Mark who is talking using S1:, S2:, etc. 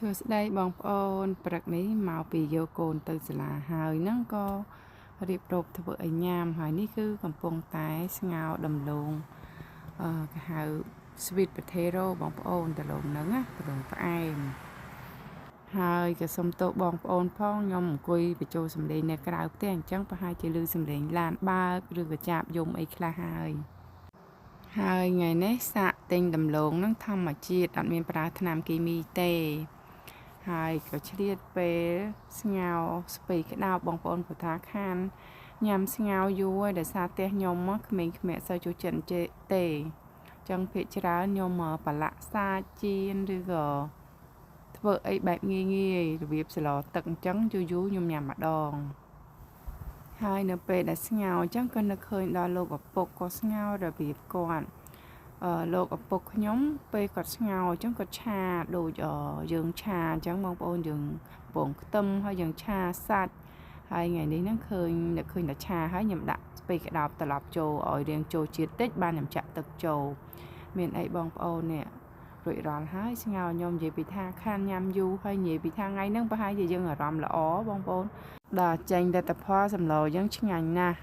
S1: សួស្តីបងប្អូនព្រឹកនេះមកពីយកកូនទៅសាលាហើយហ្នឹងក៏រៀបរាប់ធ្វើឲ្យញ៉ាំហើយនេះគឺកំពុងតែស្ងោរដំឡូងគេហៅ sweet potato បងប្អូនដំឡូងហ្នឹងណាដំឡូងផ្អែមហើយក៏សុំទោសបងប្អូនផងខ្ញុំអង្គុយបញ្ចូលសម្លេងនៅក្រៅផ្ទះអញ្ចឹងប្រហែលជាឮសម្លេងឡានបើកឬក៏ចាប់យំអីខ្លះហើយថ្ងៃនេះសាកទិញដំឡូងហ្នឹងធម្មជាតិអត់មានប្រើថ្នាំគីមីទេហើយក៏ឆ្លៀតពេលស្ងោរស្ពៃក្តោបបងប្អូនព្រោះថាខានញ៉ាំស្ងោរយូរហើយដោយសារផ្ទះខ្ញុំមកក្មេងៗសូវចូលចិត្តទេចឹងភាគច្រើនខ្ញុំប្រឡាក់សាច់ចៀនឬក៏ធ្វើអីបែបងាយរបៀបស្លទឹកអញ្ចឹងយូរខ្ញុំញ៉ាំម្ដងហើយនៅពេលដែលស្ងោរអញ្ចឹងក៏នឹកឃើញដល់លោកឪពុកក៏ស្ងោររបៀបគាត់លោកឪពុកខ្ញុំពេលគាត់ស្ងោរអញ្ចឹងគាត់ឆាដូចយើងឆាអញ្ចឹងបងប្អូនយើងពងខ្ទឹមហើយយើងឆាសាច់ហើយថ្ងៃនេះហ្នឹងនឹកឃើញតែឆាហើយខ្ញុំដាក់ស្ពៃក្តោបត្រឡប់ចូលឲ្យរាងចូលជាតិតិចបានខ្ញុំចាក់ទឹកចូលមានអីបងប្អូននេះរួចរាល់ហើយស្ងោរខ្ញុំនិយាយពីថាខានញ៉ាំយូរហើយនិយាយពីថាថ្ងៃហ្នឹងប្រហែលជាយើងអារម្មណ៍ល្អបងប្អូនដល់ចេញលទ្ធផលសម្លយើងឆ្ងាញ់ណាស់